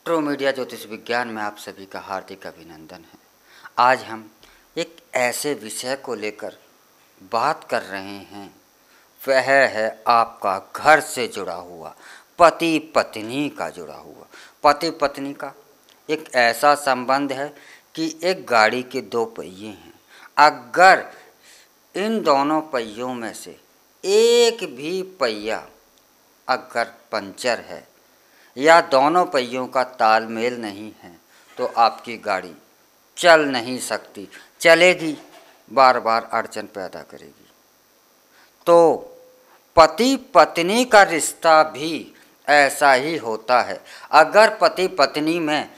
True media ज्योतिष विज्ञान में आप सभी का हार्दिक अभिनंदन है। आज हम एक ऐसे विषय को लेकर बात कर रहे हैं, वह है आपका घर से जुड़ा हुआ, पति पत्नी का जुड़ा हुआ। पति पत्नी का एक ऐसा संबंध है कि एक गाड़ी के दो पहिए हैं। अगर इन दोनों पहियों में से एक भी पहिया अगर पंचर है या दोनों पहियों का तालमेल नहीं है तो आपकी गाड़ी चल नहीं सकती, चलेगी, बार बार अड़चन पैदा करेगी। तो पति पत्नी का रिश्ता भी ऐसा ही होता है। अगर पति पत्नी में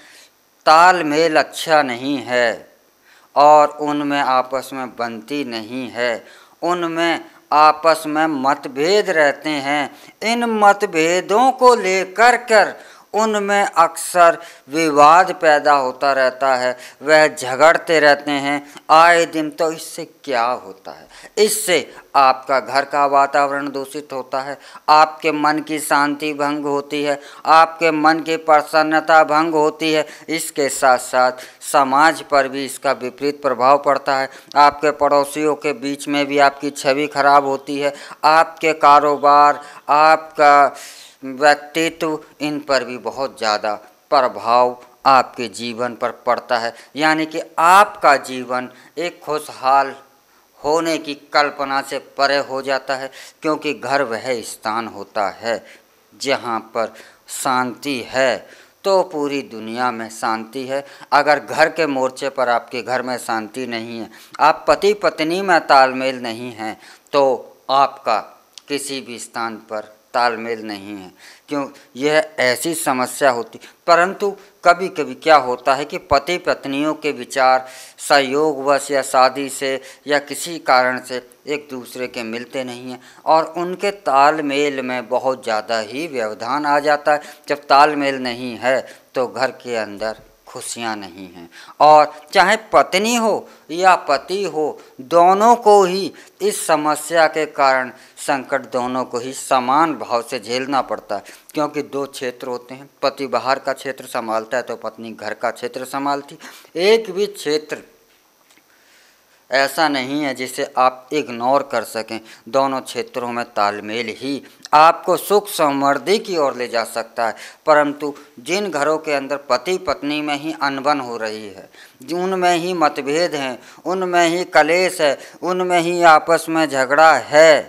तालमेल अच्छा नहीं है और उनमें आपस में बनती नहीं है, उनमें आपस में मतभेद रहते हैं, इन मतभेदों को लेकर कर उनमें अक्सर विवाद पैदा होता रहता है, वह झगड़ते रहते हैं आए दिन। तो इससे क्या होता है? इससे आपका घर का वातावरण दूषित होता है, आपके मन की शांति भंग होती है, आपके मन की प्रसन्नता भंग होती है। इसके साथ साथ समाज पर भी इसका विपरीत प्रभाव पड़ता है। आपके पड़ोसियों के बीच में भी आपकी छवि खराब होती है, आपके कारोबार, आपका व्यक्तित्व, इन पर भी बहुत ज़्यादा प्रभाव आपके जीवन पर पड़ता है। यानी कि आपका जीवन एक खुशहाल होने की कल्पना से परे हो जाता है, क्योंकि घर वह स्थान होता है जहाँ पर शांति है तो पूरी दुनिया में शांति है। अगर घर के मोर्चे पर आपके घर में शांति नहीं है, आप पति पत्नी में तालमेल नहीं हैं, तो आपका किसी भी स्थान पर तालमेल नहीं है। क्यों? यह ऐसी समस्या होती। परंतु कभी कभी क्या होता है कि पति पत्नियों के विचार संयोगवश या शादी से या किसी कारण से एक दूसरे के मिलते नहीं हैं और उनके तालमेल में बहुत ज़्यादा ही व्यवधान आ जाता है। जब तालमेल नहीं है तो घर के अंदर खुशियाँ नहीं हैं। और चाहे पत्नी हो या पति हो, दोनों को ही इस समस्या के कारण संकट दोनों को ही समान भाव से झेलना पड़ता है। क्योंकि दो क्षेत्र होते हैं, पति बाहर का क्षेत्र संभालता है तो पत्नी घर का क्षेत्र संभालती। एक भी क्षेत्र ऐसा नहीं है जिसे आप इग्नोर कर सकें। दोनों क्षेत्रों में तालमेल ही आपको सुख समृद्धि की ओर ले जा सकता है। परंतु जिन घरों के अंदर पति पत्नी में ही अनबन हो रही है, उनमें ही मतभेद हैं, उनमें ही कलेश है, उनमें ही आपस में झगड़ा है,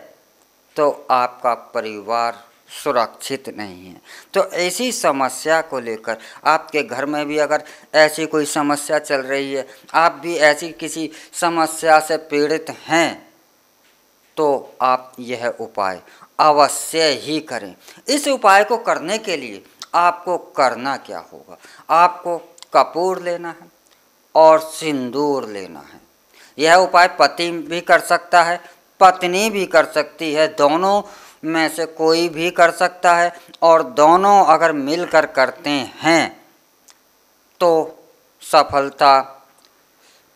तो आपका परिवार सुरक्षित नहीं है। तो ऐसी समस्या को लेकर आपके घर में भी अगर ऐसी कोई समस्या चल रही है, आप भी ऐसी किसी समस्या से पीड़ित हैं, तो आप यह उपाय अवश्य ही करें। इस उपाय को करने के लिए आपको करना क्या होगा? आपको कपूर लेना है और सिंदूर लेना है। यह उपाय पति भी कर सकता है, पत्नी भी कर सकती है, दोनों में से कोई भी कर सकता है। और दोनों अगर मिलकर करते हैं तो सफलता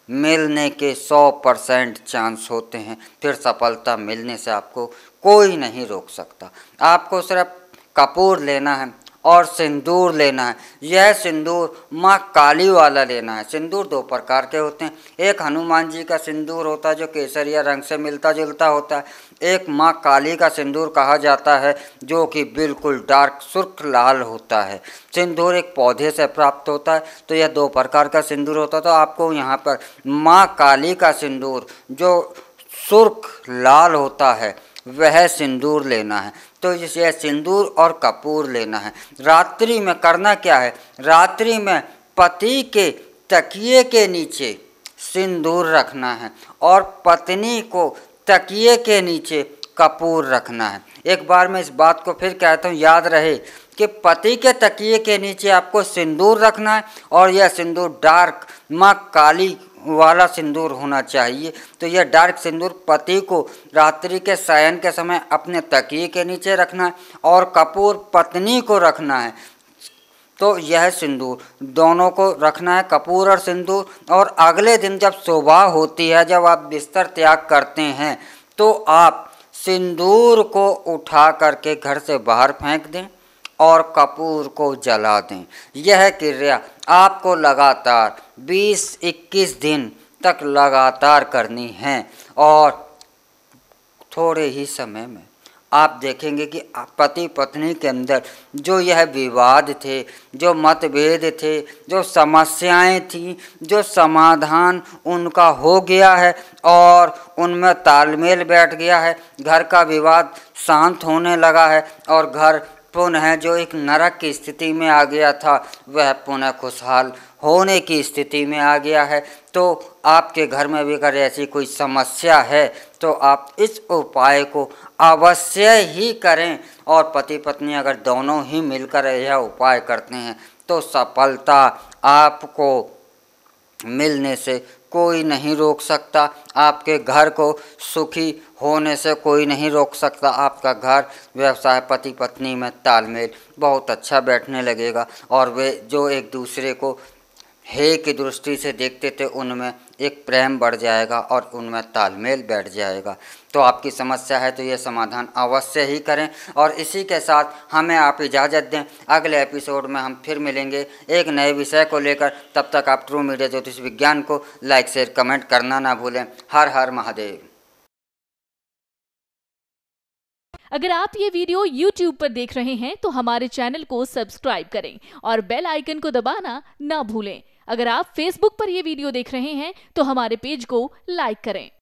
मिलने के 100% चांस होते हैं। फिर सफलता मिलने से आपको कोई नहीं रोक सकता। आपको सिर्फ कपूर लेना है और सिंदूर लेना है। यह सिंदूर माँ काली वाला लेना है। सिंदूर दो प्रकार के होते हैं, एक हनुमान जी का सिंदूर होता है जो केसरिया रंग से मिलता जुलता होता है, एक माँ काली का सिंदूर कहा जाता है जो कि बिल्कुल डार्क सुर्ख लाल होता है। सिंदूर एक पौधे से प्राप्त होता है, तो यह दो प्रकार का सिंदूर होता है। तो आपको यहाँ पर माँ काली का सिंदूर जो सुर्ख लाल होता है वह सिंदूर लेना है। तो यह सिंदूर और कपूर लेना है। रात्रि में करना क्या है? रात्रि में पति के तकिए के नीचे सिंदूर रखना है और पत्नी को तकिए के नीचे कपूर रखना है। एक बार मैं इस बात को फिर कहता हूँ, याद रहे कि पति के तकिए के नीचे आपको सिंदूर रखना है और यह सिंदूर डार्क माँ काली वाला सिंदूर होना चाहिए। तो यह डार्क सिंदूर पति को रात्रि के शयन के समय अपने तकिए के नीचे रखना है और कपूर पत्नी को रखना है। तो यह सिंदूर दोनों को रखना है, कपूर और सिंदूर। और अगले दिन जब सुबह होती है, जब आप बिस्तर त्याग करते हैं, तो आप सिंदूर को उठा करके घर से बाहर फेंक दें और कपूर को जला दें। यह क्रिया आपको लगातार 20-21 दिन तक लगातार करनी है और थोड़े ही समय में आप देखेंगे कि पति पत्नी के अंदर जो यह विवाद थे, जो मतभेद थे, जो समस्याएं थीं, जो समाधान उनका हो गया है और उनमें तालमेल बैठ गया है। घर का विवाद शांत होने लगा है और घर पुनः जो एक नरक की स्थिति में आ गया था वह पुनः खुशहाल होने की स्थिति में आ गया है। तो आपके घर में भी अगर ऐसी कोई समस्या है तो आप इस उपाय को अवश्य ही करें और पति पत्नी अगर दोनों ही मिलकर यह उपाय करते हैं तो सफलता आपको मिलने से कोई नहीं रोक सकता। आपके घर को सुखी होने से कोई नहीं रोक सकता। आपका घर व्यवसाय पति पत्नी में तालमेल बहुत अच्छा बैठने लगेगा और वे जो एक दूसरे को हे की दृष्टि से देखते थे उनमें एक प्रेम बढ़ जाएगा और उनमें तालमेल बैठ जाएगा। तो आपकी समस्या है तो ये समाधान अवश्य ही करें। और इसी के साथ हमें आप इजाज़त दें, अगले एपिसोड में हम फिर मिलेंगे एक नए विषय को लेकर। तब तक आप ट्रू मीडिया ज्योतिष विज्ञान को लाइक शेयर कमेंट करना ना भूलें। हर हर महादेव। अगर आप ये वीडियो YouTube पर देख रहे हैं तो हमारे चैनल को सब्सक्राइब करें और बेल आइकन को दबाना ना भूलें। अगर आप Facebook पर ये वीडियो देख रहे हैं तो हमारे पेज को लाइक करें।